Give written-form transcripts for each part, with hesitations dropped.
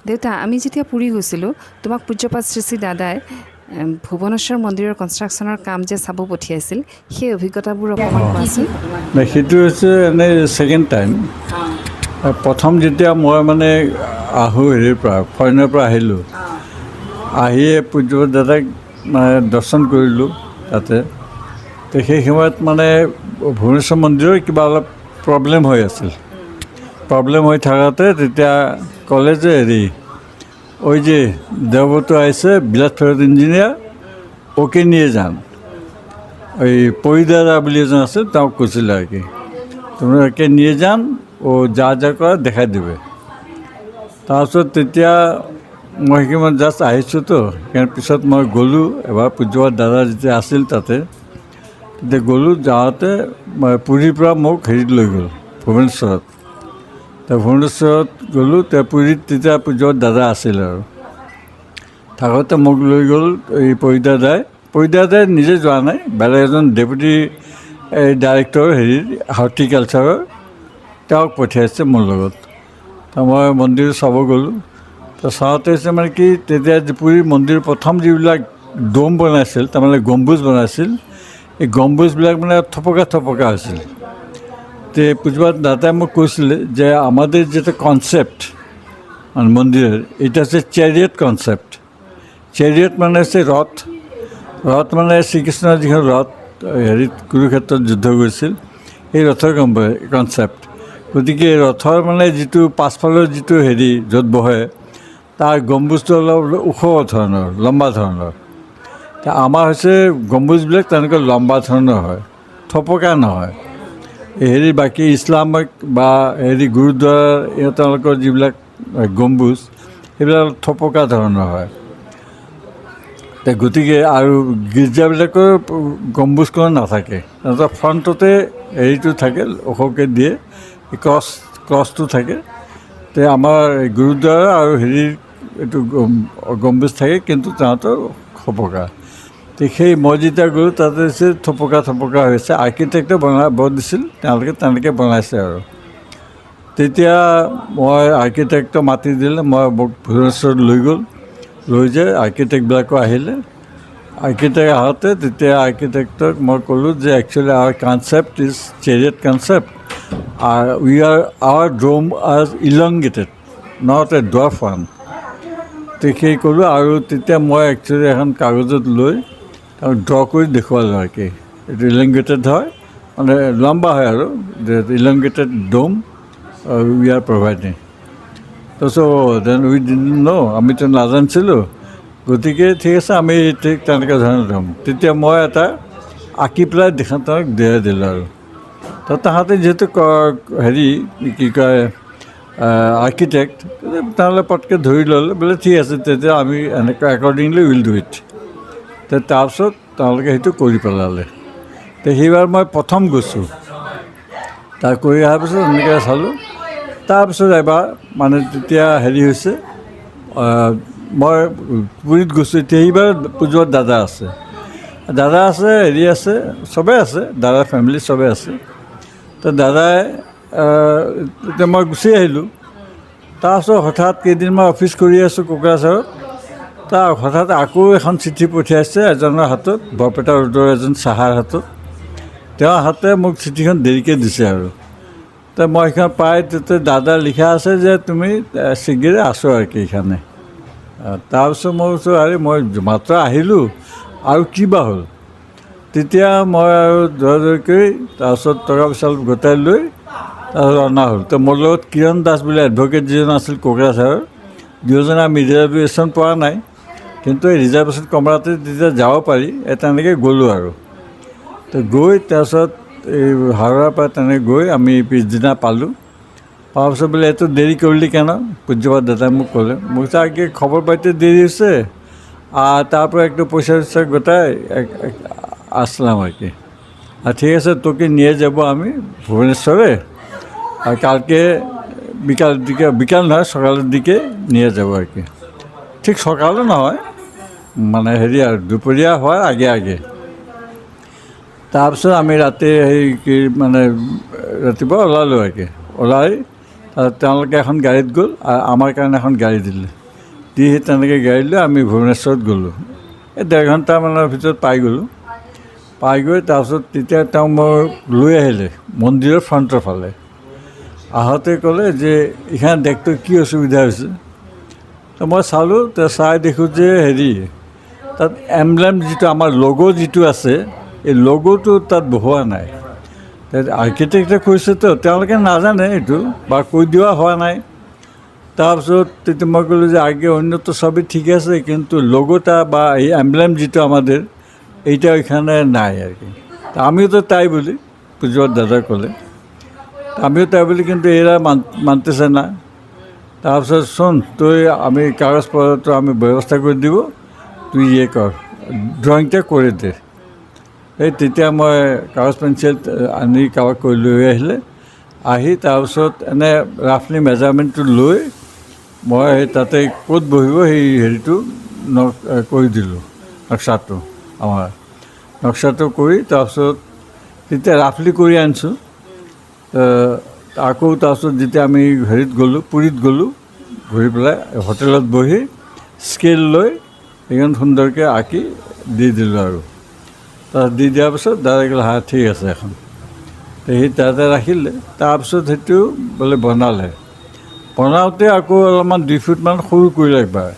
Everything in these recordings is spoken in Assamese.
দেউতা, আমি যেতিয়া পুৰী গৈছিলোঁ, তোমাক পূজ্যপাত শ্ৰী শ্ৰী দাদাই ভুৱনেশ্বৰ মন্দিৰৰ কনষ্ট্ৰাকশ্যনৰ কাম যে চাব পঠিয়াইছিল, সেই অভিজ্ঞতাবোৰ অকণমান কোৱাচোন। সেইটো হৈছে এনেই ছেকেণ্ড টাইম। প্ৰথম যেতিয়া মই মানে আহোঁ হেৰিৰ পৰা ফৰেনৰ পৰা আহিলোঁ, আহিয়ে পূজ্যপাত দাদাক মানে দৰ্শন কৰিলোঁ তাতে। তো সেই সময়ত মানে ভুৱনেশ্বৰ মন্দিৰৰ কিবা অলপ প্ৰব্লেম হৈ আছিল। প্ৰব্লেম হৈ থাকোঁতে তেতিয়া ক'লে যে ওই যে দেওবতো আছে বিলাস ফেরত ইঞ্জিনিয়ার, ওকে নিয়ে যান। ওই পরিদাদা বলে এজন আছে, তাও কৈছিল আর কি, তোমরা একে নিয়ে যান, ও যা যা করে দেখাই দেবে। তাৰপিছত তেতিয়া মই সেইমান জাষ্ট আহিছোঁ তো, সেইকাৰণে পিছত মই গ'লোঁ এবাৰ পূজ্যপাত দাদা যেতিয়া আছিল তাতে, তেতিয়া গ'লোঁ। যাওঁতে পুৰীৰ পৰা মোক হেৰিত লৈ গ'ল, ভুৱনেশ্বৰত। ভুৱনেশ্বৰত গ'লোঁ, পুৰীত তেতিয়া পূজ্যপাত দাদা আছিল আৰু থাকোঁতে মোক লৈ গ'ল এই পৰিদাদাই নিজে যোৱা নাই, বেলেগ এজন ডেপুটি ডাইৰেক্টৰ হেৰিৰ হৰ্টিকালচাৰৰ, তেওঁক পঠিয়াইছে মোৰ লগত। মই মন্দিৰ চাব গ'লোঁ। তো চাওঁতে হৈছে মানে কি, তেতিয়া পুৰীৰ মন্দিৰ প্ৰথম যিবিলাক ডোম বনাইছিল, তাৰমানে গম্বুজ বনাইছিল, এই গম্বুজবিলাক মানে থপকা থপকা হৈছিল। তো পূজ্যপাত দাদাই মোক কৈছিলে যে আমাদের যেটা কনসেপ্ট মানে মন্দিরের, এটা হচ্ছে চ্যারিয়ট কনসেপ্ট। চ্যারিয়ট মানে হচ্ছে রথ, রথ মানে শ্ৰীকৃষ্ণৰ যিখন ৰথ হেৰিত কুৰুক্ষেত্ৰত যুদ্ধ কৰিছিল, সেই ৰথৰ কনচেপ্ট। গতিকে ৰথৰ মানে যিটো পাছফালৰ যিটো হেৰি য'ত বহে, তাৰ গম্বুজটো অলপ ওখ ধৰণৰ, লম্বা ধৰণৰ। আমাৰ হৈছে গম্বুজবিলাক তেনেকৈ লম্বা ধৰণৰ হয়, থপকা নহয়। হেৰি বাকী ইছলামিক বা হেৰি গুৰুদ্বাৰা তেওঁলোকৰ যিবিলাক গম্বুজ, সেইবিলাক থপকা ধৰণৰ হয়। গতিকে আৰু গীৰ্জাবিলাকৰ গম্বুজ কোনো নাথাকে, সিহঁতৰ ফ্ৰণ্টতে হেৰিটো থাকে, ওখকৈ দিয়ে, ক্ৰছটো থাকে। তো আমাৰ গুৰুদ্বাৰা আৰু হেৰিৰ এইটো গম্বুজ থাকে, কিন্তু তাহাঁতৰ থপকা। তো সেই মই যেতিয়া গ'লোঁ, তাতে হৈছে থপকা থপকা হৈছে। আৰ্কিটেক্টে বনাব দিছিল, তেওঁলোকে তেনেকৈ বনাইছে আৰু। তেতিয়া মই আৰ্কিটেক্টক মাতি দিলে, মই মোক ভুৱনেশ্বৰত লৈ গ'ল। লৈ যায় আৰ্কিটেক্টবিলাকো আহিলে। আৰ্কিটেক্ট আহোঁতে তেতিয়া আৰ্কিটেক্টক মই ক'লোঁ যে actually our concept is chariot concept, our dome is elongated, not a dwarf one. তো সেই ক'লোঁ। আৰু তেতিয়া মই একচুৱেলি এখন কাগজত লৈ তাক ড্ৰ কৰি দেখুৱালোঁ আৰু কি, এইটো ইলংগেটেড হয়, মানে লম্বা হয় আৰু elongated dome we are providing. তাৰপিছত দেন উই ডিডন্ট ন', আমিতো নাজানিছিলোঁ। গতিকে ঠিক আছে, আমি ঠিক তেনেকৈ ধৰণৰ ল'ম। তেতিয়া মই এটা আঁকি পেলাই তাহাঁতক দিয়াই দিলোঁ আৰু। তো তাহাঁতে যিহেতু হেৰি কি কয় আৰ্কিটেক্ট, তেওঁলোকে পটকৈ ধৰি ল'লে, বোলে ঠিক আছে, তেতিয়া আমি এনেকৈ একৰ্ডিংলি উইল ডু ইট। তো তাৰপিছত তেওঁলোকে সেইটো কৰি পেলালে। তো সেইবাৰ মই প্ৰথম গৈছোঁ, তাৰ কৰি অহাৰ পিছত এনেকৈ চালোঁ। তাৰপিছত এবাৰ মানে তেতিয়া হেৰি হৈছে, মই পুৰীত গৈছোঁ। এতিয়া সেইবাৰ পূজ্যপাত দাদা আছে, হেৰি আছে, চবেই আছে, দাদাৰ ফেমিলি চবেই আছে। তো দাদাই এতিয়া মই গুচি আহিলোঁ। তাৰপিছত হঠাৎ কেইদিনমান অফিচ কৰি আছোঁ কোকৰাঝাৰত, তাৰ হঠাৎ আকৌ এখন চিঠি পঠিয়াইছে এজনৰ হাতত, বৰপেটা ৰোডৰ এজন চাহাৰ হাতত। তেওঁৰ হাতে মোক চিঠিখন দেৰিকৈ দিছে আৰু। তো মই সেইখন পাই তেতিয়া দাদা লিখা আছে যে তুমি শীঘ্ৰে আছোঁ আৰু কি এইখানে। তাৰপিছত মই কৈছোঁ, আৰে মই মাত্ৰ আহিলোঁ আৰু কি বা হ'ল। তেতিয়া মই আৰু দৌৰা কৰি তাৰপিছত টকা পইচা গোটাই লৈ তাৰপিছত অনা হ'ল। তো মোৰ লগত কিৰণ দাস বুলি এডভকেট যিজন আছিল কোকৰাঝাৰৰ, দুয়োজনে আমি ৰিজাৰ্ভেশ্যন পোৱা নাই, কিন্তু এই ৰিজাৰ্ভেশ্যন কমৰাতে তেতিয়া যাব পাৰি, তেনেকৈ গ'লোঁ আৰু। তো গৈ তাৰপিছত এই হাওৰাৰ পৰা তেনেকৈ গৈ আমি পিছদিনা পালোঁ। পোৱাৰ পিছত বোলে এইটো দেৰি কৰিলি কেন, পূজ্যপাত দাদাই মোক ক'লে। মোক কি খবৰ পাইতে দেৰি হৈছে, তাৰ পৰা একটু পয়সা টয়সা গোটাই আসলাম আর কি। আর ঠিক আছে, তোকে নিয়ে যাব আমি ভুবনেশ্বরে, আর কালকে বিকালের দিকে, বিকাল নয় সকালের দিকে নিয়ে যাব আর কি। ঠিক সকালে নহয়, মানে হেৰি আৰু দুপৰীয়া হোৱাৰ আগে আগে। তাৰপিছত আমি ৰাতি হেৰি কি মানে ৰাতিপুৱা ওলালোঁ আৰু কি। ওলাই তেওঁলোকে এখন গাড়ীত গ'ল আৰু আমাৰ কাৰণে এখন গাড়ী দিলে, দি সেই তেনেকৈ গাড়ী লৈ আমি ভুৱনেশ্বৰত গ'লোঁ। এই 1.5 ঘণ্টামানৰ ভিতৰত পাই গ'লোঁ। পাই গৈ তাৰপিছত তেতিয়া তেওঁ মোক লৈ আহিলে মন্দিৰৰ ফ্ৰণ্টৰ ফালে। আহোঁতে ক'লে যে এইখানে দেখটো কি অসুবিধা হৈছে। তো মই চালোঁ, চাই দেখোঁ যে তাত এমব্লেম যিটো আমাৰ লগো যিটো আছে, এই লগোটো তাত বহোৱা নাই। আৰ্কিটেক্টে কৈছেতো, তেওঁলোকে নাজানে এইটো বা কৈ দিয়া হোৱা নাই। তাৰপিছত তেতিয়া মই ক'লোঁ যে আগে অন্যতো সবই ঠিক আছে, কিন্তু লগোটা বা এই এমব্লেম যিটো আমাদের এইটা ওইখানে নাই আর কি। তা আমিও তো তাই বলি, পুজোর দাদা ক'লে, আমিও তাই বলি, কিন্তু এরা মানতেছে না। তাৰপিছত শোন, তুই আমি কাগজপত্ৰ আমি ব্যবস্থা কৰে দিব, তুই কৰ, ড্ৰয়িংটা কৰে দে। এই তেতিয়া মই কাগজ পেঞ্চিল আনি কাৰোবাক কৈ লৈ আহিলে, আহি তাৰপিছত এনে ৰাফলি মেজাৰমেণ্টটো লৈ মই তাতে ক'ত বহিব সেই কৰি দিলোঁ, নক্সাটো আমাৰ নক্সাটো কৰি তাৰপিছত তেতিয়া ৰাফলি কৰি আনিছোঁ। আকৌ তাৰপিছত যেতিয়া আমি গ'লোঁ, পুৰীত গ'লোঁ, ঘূৰি পেলাই হোটেলত বহি স্কেল লৈ সেইখন সুন্দৰকৈ আঁকি দি দিলোঁ আৰু। তাত দি দিয়াৰ পিছত দাদাই ক'লে হা ঠিক আছে এখন, সেই তাতে ৰাখিলে। তাৰপিছত সেইটো বোলে বনাওঁতে আকৌ অলপমান 2 ফুটমান সৰু কৰিলে একবাৰ।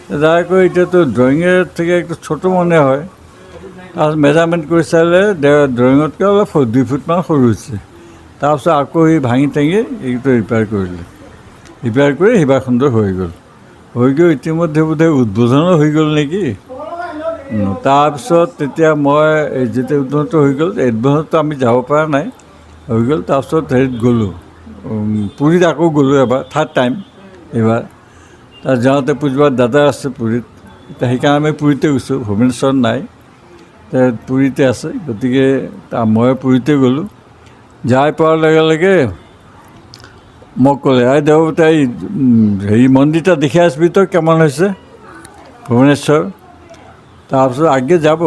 দাদাই কয় এতিয়াতো ড্ৰয়িঙেৰ থেকে একটু ছোটো মনে হয়। তাৰপিছত মেজাৰমেণ্ট কৰি চালে ড্ৰয়িঙতকৈ অলপ 2 ফুটমান সৰু হৈছে। তাৰপিছত আকৌ সেই ভাঙি টাঙি এইটো ৰিপেয়াৰ কৰিলে, ৰিপেয়াৰ কৰি সিবাৰ সুন্দৰ হৈ গ'ল। ইতিমধ্যে বোধহয় উদ্বোধনো হৈ গ'ল নেকি। তাৰপিছত তেতিয়া মই যেতিয়া উদ্বোধনটো হৈ গ'ল, উদ্বোধনতো আমি যাব পৰা নাই, হৈ গ'ল। তাৰপিছত গ'লোঁ পুৰীত, আকৌ গ'লোঁ এবাৰ, 3rd টাইম এইবাৰ। তাত যাওঁতে পুজোৱাৰ দাদা আছে পুৰীত, সেইকাৰণে আমি পুৰীতে গৈছোঁ, ভুৱনেশ্বৰত নাই, পুৰীতে আছে। গতিকে মই পুৰীতে গ'লোঁ। যাই পোৱাৰ লগে লগে মোক ক'লে দেৱতা মন্দিৰটা দেখে আসবি তো কেমন হয়েছে ভুৱনেশ্বৰ। তাৰপিছত আগে যাব।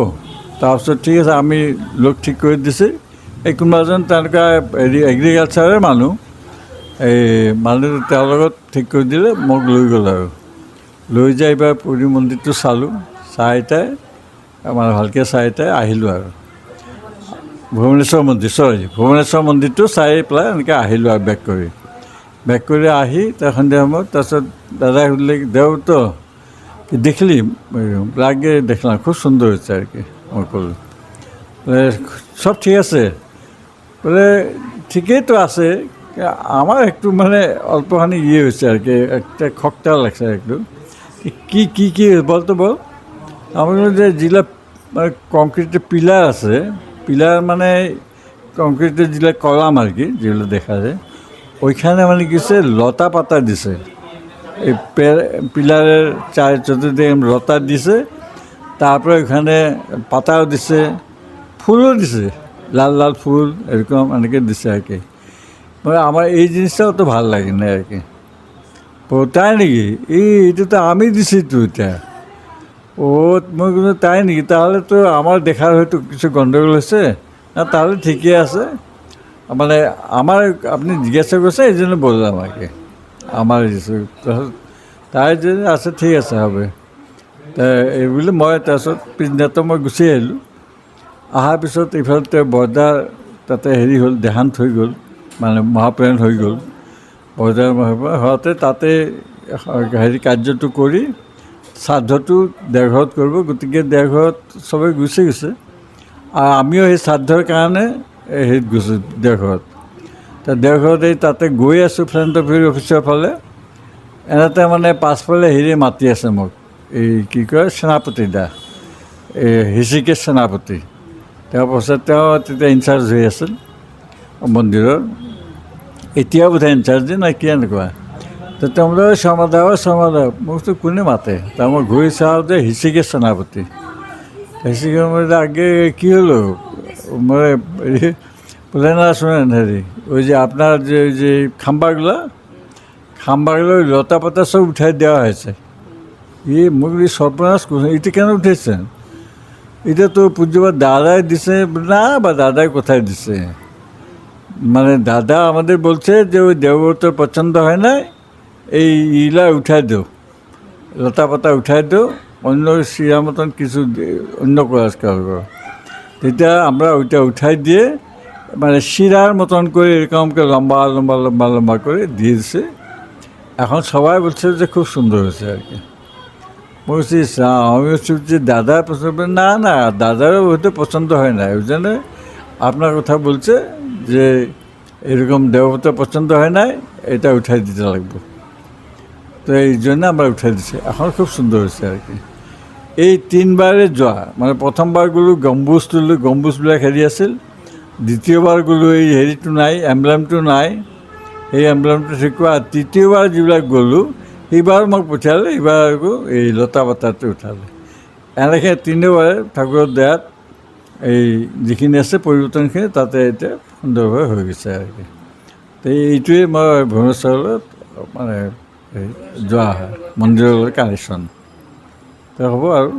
তাৰপিছত ঠিক আছে, আমি লোক ঠিক কৰি দিছে। এই কোনোবা এজন তেনেকুৱা এগ্ৰিকালচাৰৰ মানুহ, এই মানুহটো তেওঁৰ লগত ঠিক কৰি দিলে, মোক লৈ গ'ল আৰু। লৈ যাই এইবাৰ পুৰী মন্দিৰটো চালোঁ, চাই তাই আমাৰ ভালকৈ চাই তাই আহিলোঁ আৰু। ভুৱনেশ্বৰ মন্দিৰটো চাই পেলাই এনেকৈ আহিলোঁ আৰু বেক কৰি আহি তাৰ সন্ধিয়া সময়ত। তাৰপিছত দাদাই সুধিলে দেৱতো দেখলি, আগে দেখলাম, খুব সুন্দর হচ্ছে আর কি। মই ক'লোঁ সব ঠিক আছে, বলে ঠিকই তো আছে, আমার একটু মানে অল্পখানি হয়েছে আর কি, একটা খকটা লাগছে একটু। কি বলতো বল। আমার যে যেগুলা মানে কংক্রিটের পিলার আছে, পিলার মানে কংক্রিটের যেগুলা কলাম আর কি, যেগুলো দেখা যায়, ওইখানে মানে কিছু লতা পাতা দিছে। এই পিলারের চতুর্দিকে লতা দিছে, তারপরে ওখানে পাতাও দিছে, ফুলও দিছে, লাল লাল ফুল এরকম অনেকে দিছে আর কি। মানে আমার এই জিনিসটাও তো ভালো লাগে না আর কি। তাই নাকি, এটা তো আমি দিছি তো এটা। মই কিন্তু তাই নাকি, তাহলে তো আমার দেখার হয়তো কিছু গণ্ডগোল হয়েছে না, তাহলে ঠিকই আছে। মানে আমার আপনি জিজ্ঞাসা করছে এই জন্য বললাম আর কি, আমার তাই যদি আছে ঠিক আছে হবে। তা এইবুলি মই তাৰপিছত পিছদিনাতো মই গুচি আহিলোঁ। অহাৰ পিছত ইফালে বৰদাৰ তাতে হ'ল, দেহান্ত হৈ গ'ল, মানে মহাপ্ৰয়াণ হৈ গ'ল। বৰদাৰ হোৱাতে তাতে কাৰ্যটো কৰি শ্ৰাদ্ধটো দেওঘৰত কৰিব, গতিকে দেওঘৰত চবেই গুচি গৈছে। আৰু আমিও সেই শ্ৰাদ্ধৰ কাৰণে গৈছোঁ দেওঘৰত। দেওঘৰত তাতে গৈ আছোঁ ফ্ৰণ্ট অফিচৰ ফালে, এনেতে মানে পাছফালে মাতি আছে মোক, এই কি কয় সেনাপতি দা, এই হৃষিকেশ সেনাপতি। তেওঁ পাছত তেওঁ তেতিয়া ইনচাৰ্জ হৈ আছিল মন্দিৰৰ, এতিয়াও বোধহয় ইনচাৰ্জ নাই কি এনেকুৱা। তো তেওঁ বোলে শৰ্মাদা মোকতো কোনে মাতে। তাৰ মই ঘূৰি চাওঁ যে হৃষিকেশ সেনাপতি। হৃষিকেশ আগে কি হলো, মানে বলে না শোনেন ওই যে আপনার যে খাম্বাগুলো লতা পাতা সব উঠাই দেওয়া হয়েছে। মোক সর্বনাশ করছেন, এটা কেন উঠেছেন? এটা তো পূজ্যবাদ দাদাই দিছে না, বা দাদাই কোথায় দিছে। মানে দাদা আমাদের বলছে যে ওই দেবব্রতের পছন্দ হয় না, এই ইলা উঠাই দাও, লতা পাতা উঠাই দাও, অন্য শিরা মতন কিছু অন্য কাজ করবো। তেতিয়া আমরা ওইটা উঠাই দিয়ে মানে শিরার মতন করে এরকমকে লম্বা লম্বা লম্বা লম্বা করে দিয়েছে। এখন সবাই বলছে যে খুব সুন্দর হয়েছে আর কি। বলছি আমি বলছি যে দাদা পছন্দ, না না দাদারও হয়তো পছন্দ হয় না, ওই জন্য আপনার কথা বলছে যে এরকম দেবতা পছন্দ হয় না, এটা উঠাই দিতে লাগবে। তো এই জন্য আমরা উঠাই দিচ্ছি, এখন খুব সুন্দর হয়েছে আর কি। এই তিনবারে যোৱা মানে প্ৰথমবাৰ গ'লোঁ গম্বুজবিলাক হেৰি আছিল, দ্বিতীয়বাৰ গ'লোঁ এই হেৰিটো নাই, এম্বলেমটো নাই, সেই এম্বলেমটো ঠিক কৰা। তৃতীয়বাৰ যিবিলাক গ'লোঁ সেইবাৰ মোক পঠিয়ালে, এইবাৰ আকৌ এই লতা পাতাটো উঠালে। এনেকৈ তিনিবাৰে ঠাকুৰৰ দয়াত এই যিখিনি আছে পৰিৱৰ্তনখিনি তাতে এতিয়া সুন্দৰভাৱে হৈ গৈছে আৰু কি। তো এইটোৱে মই ভুৱনেশ্বৰত মানে যোৱা হয় মন্দিৰলৈ কানেকশ্যন। তো হ'ব আৰু